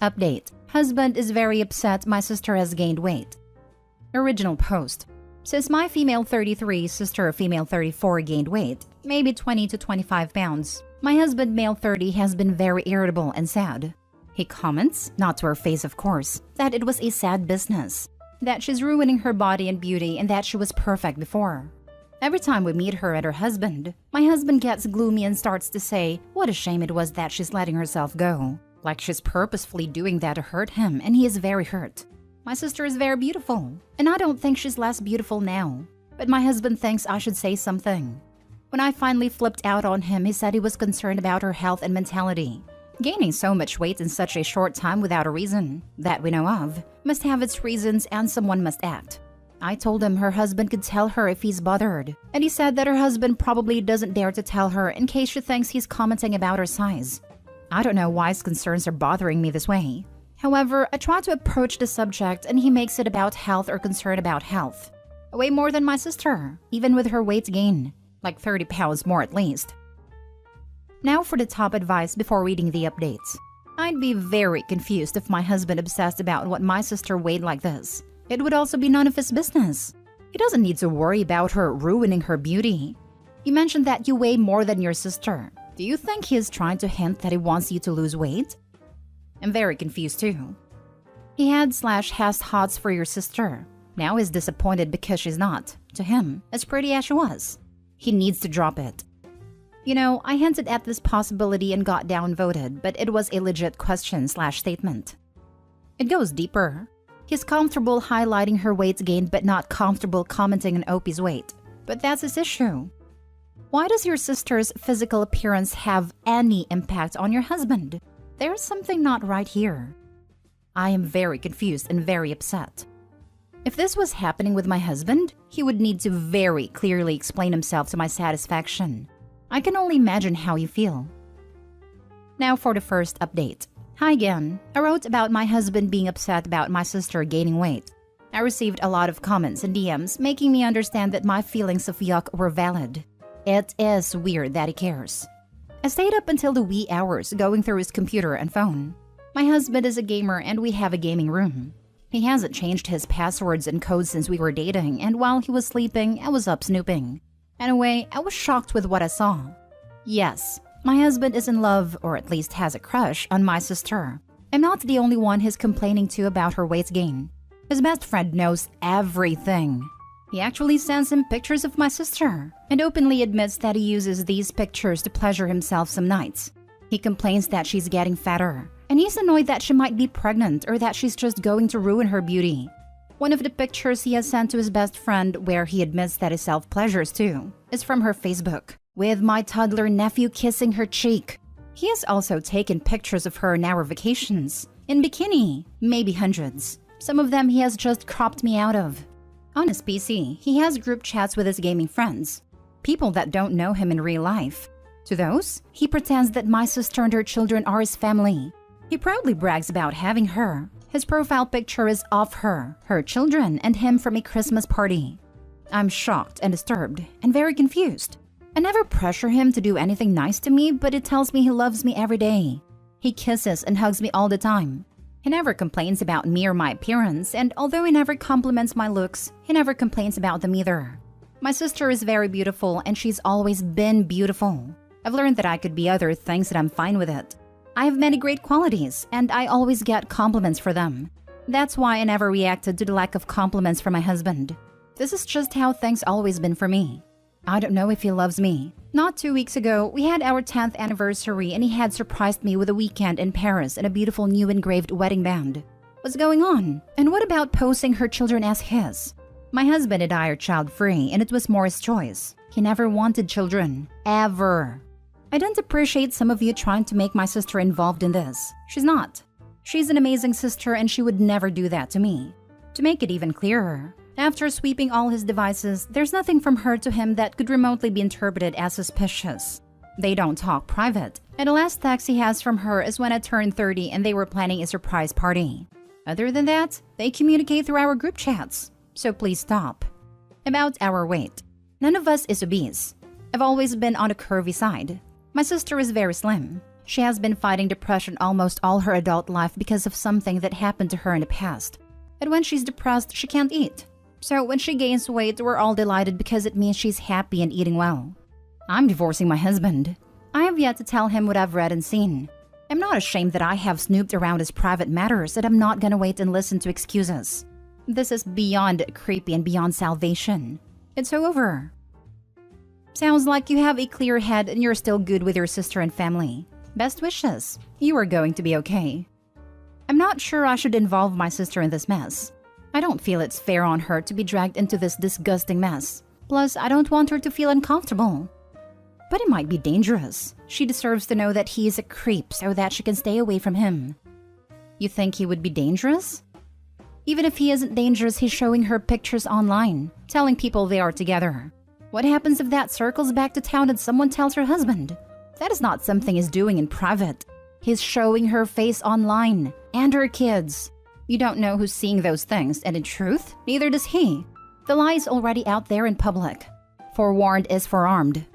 Update. Husband is very upset my sister has gained weight. Original post. Since my female 33 sister female 34 gained weight, maybe 20 to 25 pounds, my husband male 30 has been very irritable and sad. He comments, not to her face of course, that it was a sad business, that she's ruining her body and beauty and that she was perfect before. Every time we meet her and her husband, my husband gets gloomy and starts to say what a shame it was that she's letting herself go. Like she's purposefully doing that to hurt him, and he is very hurt. My sister is very beautiful, and I don't think she's less beautiful now. But my husband thinks I should say something. When I finally flipped out on him, he said he was concerned about her health and mentality. Gaining so much weight in such a short time without a reason, that we know of, must have its reasons and someone must act. I told him her husband could tell her if he's bothered, and he said that her husband probably doesn't dare to tell her in case she thinks he's commenting about her size. I don't know why his concerns are bothering me this way. However, I try to approach the subject and he makes it about health or concern about health. Way more than my sister, even with her weight gain, like 30 pounds more at least. Now for the top advice before reading the updates. I'd be very confused if my husband obsessed about what my sister weighed like this. It would also be none of his business. He doesn't need to worry about her ruining her beauty. You mentioned that you weigh more than your sister. Do you think he is trying to hint that he wants you to lose weight? I'm very confused too. He had/has hots for your sister. Now he's disappointed because she's not, to him, as pretty as she was. He needs to drop it. You know, I hinted at this possibility and got downvoted, but it was a legit question/statement. It goes deeper. He's comfortable highlighting her weight gain but not comfortable commenting on Opie's weight. But that's his issue. Why does your sister's physical appearance have any impact on your husband? There's something not right here. I am very confused and very upset. If this was happening with my husband, he would need to very clearly explain himself to my satisfaction. I can only imagine how you feel. Now for the first update. Hi again. I wrote about my husband being upset about my sister gaining weight. I received a lot of comments and DMs making me understand that my feelings of yuck were valid. It is weird that he cares. I stayed up until the wee hours going through his computer and phone. My husband is a gamer and we have a gaming room. He hasn't changed his passwords and codes since we were dating, and while he was sleeping, I was up snooping. Anyway, I was shocked with what I saw. Yes, my husband is in love, or at least has a crush, on my sister. I'm not the only one he's complaining to about her weight gain. His best friend knows everything. He actually sends him pictures of my sister, and openly admits that he uses these pictures to pleasure himself some nights. He complains that she's getting fatter, and he's annoyed that she might be pregnant or that she's just going to ruin her beauty. One of the pictures he has sent to his best friend, where he admits that he self-pleasures too, is from her Facebook, with my toddler nephew kissing her cheek. He has also taken pictures of her on our vacations, in bikini, maybe hundreds. Some of them he has just cropped me out of. On his PC, he has group chats with his gaming friends, people that don't know him in real life. To those, he pretends that my sister and her children are his family. He proudly brags about having her. His profile picture is of her, her children, and him from a Christmas party. I'm shocked and disturbed, and very confused. I never pressure him to do anything nice to me, but it tells me he loves me every day. He kisses and hugs me all the time. He never complains about me or my appearance, and although he never compliments my looks, he never complains about them either. My sister is very beautiful, and she's always been beautiful. I've learned that I could be other things and I'm fine with it. I have many great qualities, and I always get compliments for them. That's why I never reacted to the lack of compliments from my husband. This is just how things always been for me. I don't know if he loves me. Not 2 weeks ago, we had our 10th anniversary and he had surprised me with a weekend in Paris and a beautiful new engraved wedding band. What's going on? And what about posing her children as his? My husband and I are child-free, and it was more his choice. He never wanted children. Ever. I don't appreciate some of you trying to make my sister involved in this. She's not. She's an amazing sister and she would never do that to me. To make it even clearer, after sweeping all his devices, there's nothing from her to him that could remotely be interpreted as suspicious. They don't talk private, and the last text he has from her is when I turned 30 and they were planning a surprise party. Other than that, they communicate through our group chats, so please stop. About our weight. None of us is obese. I've always been on the curvy side. My sister is very slim. She has been fighting depression almost all her adult life because of something that happened to her in the past. And when she's depressed, she can't eat. So when she gains weight, we're all delighted because it means she's happy and eating well. I'm divorcing my husband. I have yet to tell him what I've read and seen. I'm not ashamed that I have snooped around his private matters, and I'm not gonna wait and listen to excuses. This is beyond creepy and beyond salvation. It's over. Sounds like you have a clear head and you're still good with your sister and family. Best wishes. You are going to be okay. I'm not sure I should involve my sister in this mess. I don't feel it's fair on her to be dragged into this disgusting mess. Plus, I don't want her to feel uncomfortable. But it might be dangerous. She deserves to know that he is a creep so that she can stay away from him. You think he would be dangerous? Even if he isn't dangerous, he's showing her pictures online, telling people they are together. What happens if that circles back to town and someone tells her husband? That is not something he's doing in private. He's showing her face online, and her kids. You don't know who's seeing those things, and in truth, neither does he. The lie is already out there in public. Forewarned is forearmed.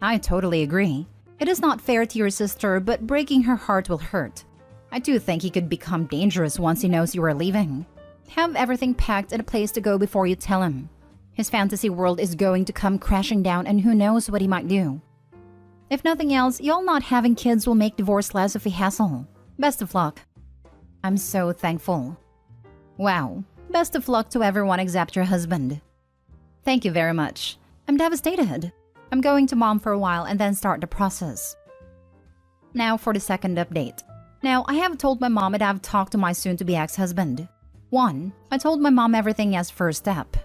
I totally agree. It is not fair to your sister, but breaking her heart will hurt. I do think he could become dangerous once he knows you are leaving. Have everything packed and a place to go before you tell him. His fantasy world is going to come crashing down, and who knows what he might do. If nothing else, y'all not having kids will make divorce less of a hassle. Best of luck. I'm so thankful. Wow. Best of luck to everyone except your husband. Thank you very much. I'm devastated. I'm going to mom for a while and then start the process. Now for the second update. Now, I have told my mom and I've talked to my soon-to-be ex-husband. 1. I told my mom everything as first step.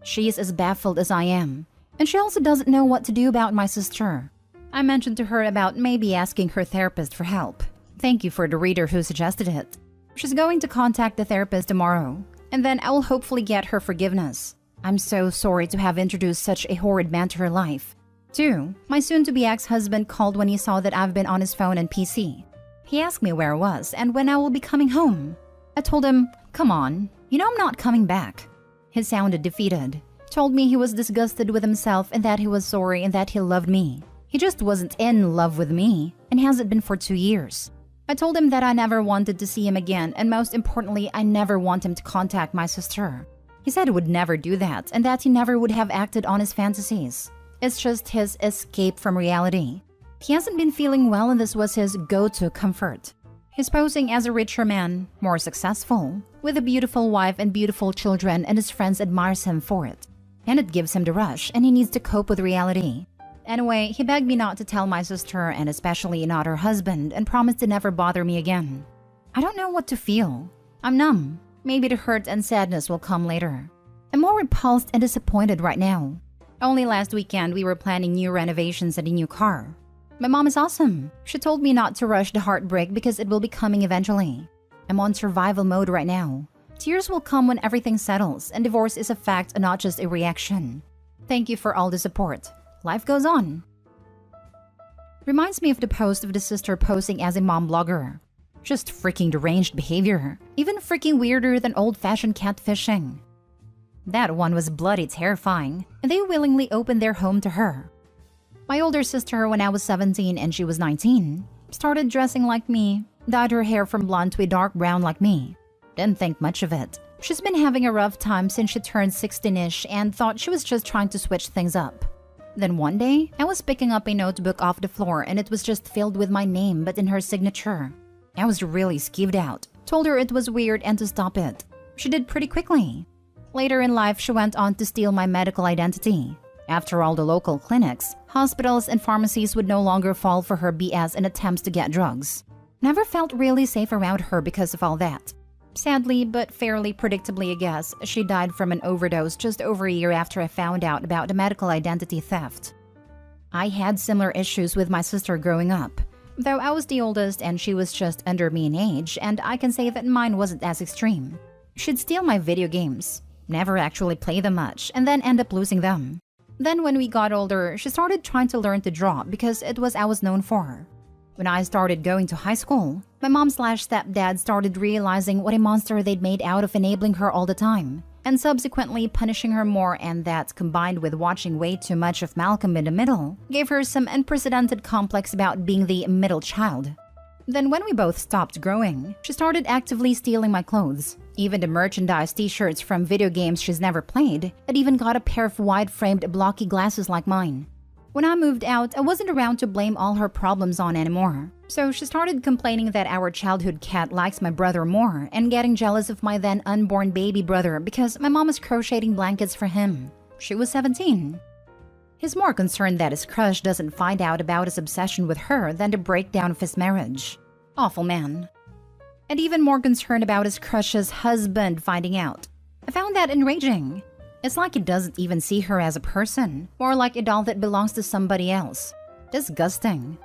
She is as baffled as I am. And she also doesn't know what to do about my sister. I mentioned to her about maybe asking her therapist for help. Thank you for the reader who suggested it. She's going to contact the therapist tomorrow. And then I will hopefully get her forgiveness. I'm so sorry to have introduced such a horrid man to her life. 2. My soon-to-be ex-husband called when he saw that I've been on his phone and PC. He asked me where I was and when I will be coming home. I told him, come on, you know I'm not coming back. He sounded defeated. Told me he was disgusted with himself and that he was sorry and that he loved me. He just wasn't in love with me and hasn't been for 2 years. I told him that I never wanted to see him again, and most importantly, I never want him to contact my sister. He said he would never do that and that he never would have acted on his fantasies. It's just his escape from reality. He hasn't been feeling well and this was his go-to comfort. He's posing as a richer man, more successful, with a beautiful wife and beautiful children, and his friends admires him for it. And it gives him the rush and he needs to cope with reality. Anyway, he begged me not to tell my sister and especially not her husband and promised to never bother me again. I don't know what to feel. I'm numb. Maybe the hurt and sadness will come later. I'm more repulsed and disappointed right now. Only last weekend we were planning new renovations and a new car. My mom is awesome. She told me not to rush the heartbreak because it will be coming eventually. I'm on survival mode right now. Tears will come when everything settles and divorce is a fact and not just a reaction. Thank you for all the support. Life goes on. Reminds me of the post of the sister posing as a mom blogger. Just freaking deranged behavior. Even freaking weirder than old-fashioned catfishing. That one was bloody terrifying, and they willingly opened their home to her. My older sister, when I was 17 and she was 19, started dressing like me, dyed her hair from blonde to a dark brown like me. Didn't think much of it. She's been having a rough time since she turned 16-ish and thought she was just trying to switch things up. Then one day, I was picking up a notebook off the floor and it was just filled with my name but in her signature. I was really skeeved out, told her it was weird and to stop it. She did pretty quickly. Later in life, she went on to steal my medical identity. After all, the local clinics, hospitals, and pharmacies would no longer fall for her BS and attempts to get drugs. Never felt really safe around her because of all that. Sadly, but fairly predictably I guess, she died from an overdose just over a year after I found out about the medical identity theft. I had similar issues with my sister growing up, though I was the oldest and she was just under me in age, and I can say that mine wasn't as extreme. She'd steal my video games, never actually play them much, and then end up losing them. Then when we got older, she started trying to learn to draw because it was I was known for. When I started going to high school, my mom/stepdad started realizing what a monster they'd made out of enabling her all the time. and subsequently punishing her more, and that, combined with watching way too much of Malcolm in the Middle, gave her some unprecedented complex about being the middle child. Then when we both stopped growing, she started actively stealing my clothes, even the merchandise t-shirts from video games she's never played, and even got a pair of wide-framed blocky glasses like mine. When I moved out, I wasn't around to blame all her problems on anymore. So she started complaining that our childhood cat likes my brother more and getting jealous of my then unborn baby brother because my mom was crocheting blankets for him. She was 17. He's more concerned that his crush doesn't find out about his obsession with her than the breakdown of his marriage. Awful man. And even more concerned about his crush's husband finding out. I found that enraging. It's like he doesn't even see her as a person, more like a doll that belongs to somebody else. Disgusting.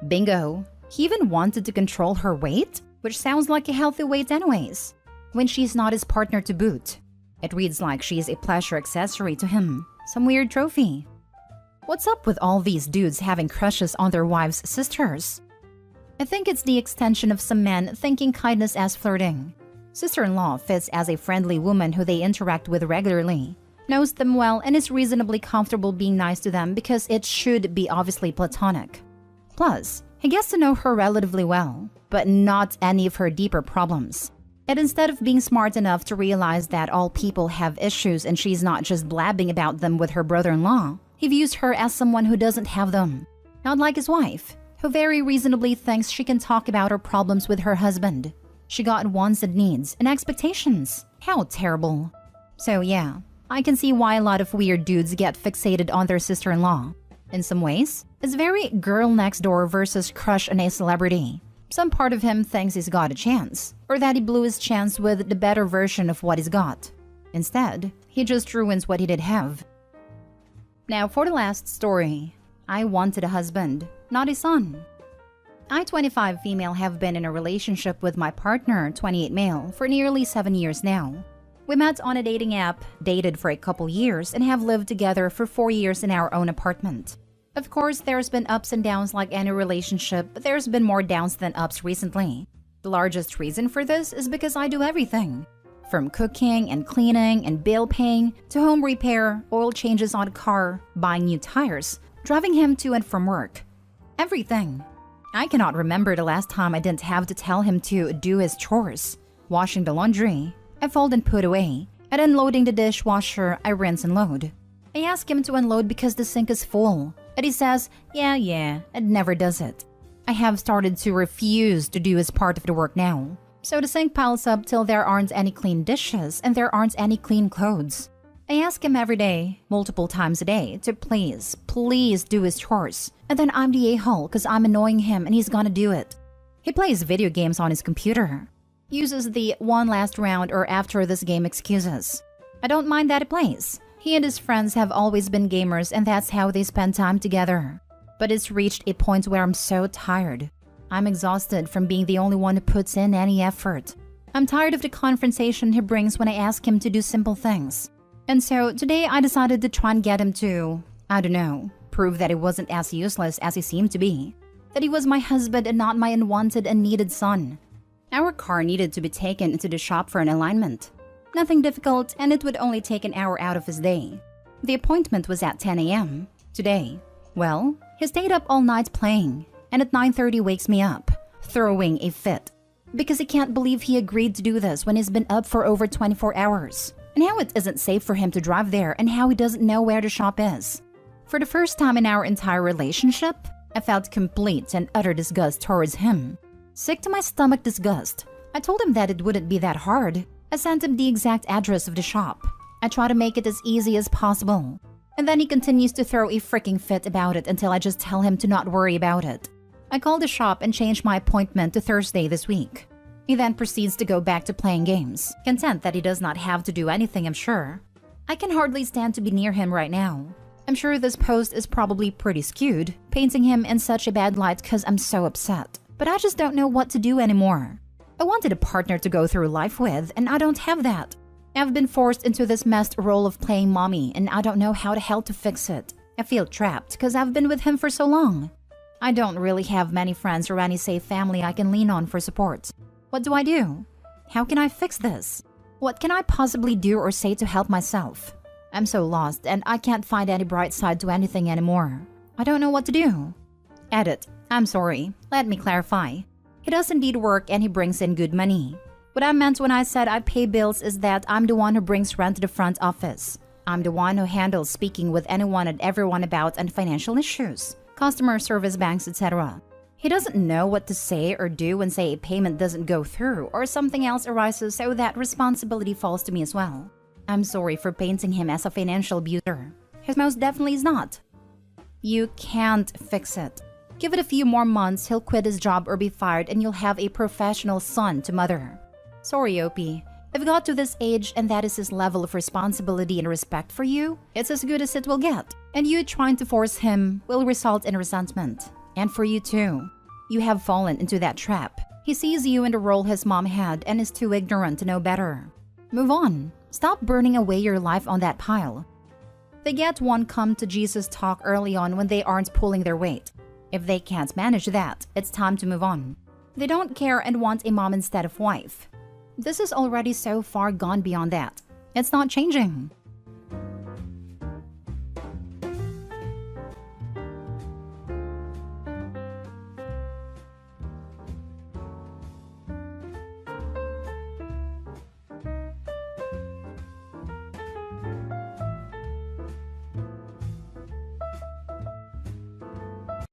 Bingo. He even wanted to control her weight, which sounds like a healthy weight anyways, when she's not his partner to boot. It reads like she's a pleasure accessory to him, some weird trophy. What's up with all these dudes having crushes on their wives' sisters? I think it's the extension of some men thinking kindness as flirting. Sister-in-law fits as a friendly woman who they interact with regularly, knows them well, and is reasonably comfortable being nice to them because it should be obviously platonic. Plus, he gets to know her relatively well, but not any of her deeper problems. And instead of being smart enough to realize that all people have issues and she's not just blabbing about them with her brother-in-law, he views her as someone who doesn't have them. Not like his wife, who very reasonably thinks she can talk about her problems with her husband. She got wants and needs and expectations. How terrible. So yeah, I can see why a lot of weird dudes get fixated on their sister-in-law. In some ways, it's very girl next door versus crush on a celebrity. Some part of him thinks he's got a chance, or that he blew his chance with the better version of what he's got. Instead, he just ruins what he did have. Now for the last story. I wanted a husband, not a son. I, 25 female, have been in a relationship with my partner, 28 male, for nearly 7 years now. We met on a dating app, dated for a couple years, and have lived together for 4 years in our own apartment. Of course, there's been ups and downs like any relationship, but there's been more downs than ups recently. The largest reason for this is because I do everything. From cooking and cleaning and bill paying, to home repair, oil changes on a car, buying new tires, driving him to and from work. Everything. I cannot remember the last time I didn't have to tell him to do his chores. Washing the laundry, I fold and put away, and unloading the dishwasher, I rinse and load. I ask him to unload because the sink is full, and he says, yeah, and never does it. I have started to refuse to do his part of the work now. So the sink piles up till there aren't any clean dishes and there aren't any clean clothes. I ask him every day, multiple times a day, to please do his chores. And then I'm the a-hole because I'm annoying him and he's gonna do it. He plays video games on his computer. Uses the one last round or after this game excuses. I don't mind that he plays. He and his friends have always been gamers and that's how they spend time together. But it's reached a point where I'm so tired. I'm exhausted from being the only one who puts in any effort. I'm tired of the confrontation he brings when I ask him to do simple things. And so today I decided to try and get him to, I don't know, prove that he wasn't as useless as he seemed to be. That he was my husband and not my unwanted and needed son. Our car needed to be taken into the shop for an alignment. Nothing difficult, and it would only take an hour out of his day. The appointment was at 10 a.m. Today. Well, he stayed up all night playing, and at 9:30 wakes me up, throwing a fit. Because he can't believe he agreed to do this when he's been up for over 24 hours. And how it isn't safe for him to drive there and how he doesn't know where the shop is. For the first time in our entire relationship, I felt complete and utter disgust towards him. Sick to my stomach disgust. I told him that it wouldn't be that hard. I sent him the exact address of the shop. I try to make it as easy as possible. And then he continues to throw a freaking fit about it until I just tell him to not worry about it. I called the shop and changed my appointment to Thursday this week. He then proceeds to go back to playing games, content that he does not have to do anything, I'm sure. I can hardly stand to be near him right now. I'm sure this post is probably pretty skewed, painting him in such a bad light because I'm so upset. But I just don't know what to do anymore. I wanted a partner to go through life with, and I don't have that. I've been forced into this messed role of playing mommy, and I don't know how the hell to fix it. I feel trapped because I've been with him for so long. I don't really have many friends or any safe family I can lean on for support. What do I do? How can I fix this? What can I possibly do or say to help myself? I'm so lost and I can't find any bright side to anything anymore. I don't know what to do. Edit. I'm sorry. Let me clarify. He does indeed work and he brings in good money. What I meant when I said I pay bills is that I'm the one who brings rent to the front office. I'm the one who handles speaking with anyone and everyone about any financial issues, customer service, banks, etc. He doesn't know what to say or do when, say, a payment doesn't go through or something else arises, so that responsibility falls to me as well. I'm sorry for painting him as a financial abuser. He most definitely is not. You can't fix it. Give it a few more months, he'll quit his job or be fired and you'll have a professional son to mother. Sorry, Opie. I've got to this age and that is his level of responsibility and respect for you. It's as good as it will get. And you trying to force him will result in resentment. And for you too. You have fallen into that trap. He sees you in the role his mom had and is too ignorant to know better. Move on. Stop burning away your life on that pile. They get one come to Jesus talk early on when they aren't pulling their weight. If they can't manage that, it's time to move on. They don't care and want a mom instead of wife. This is already so far gone beyond that. It's not changing.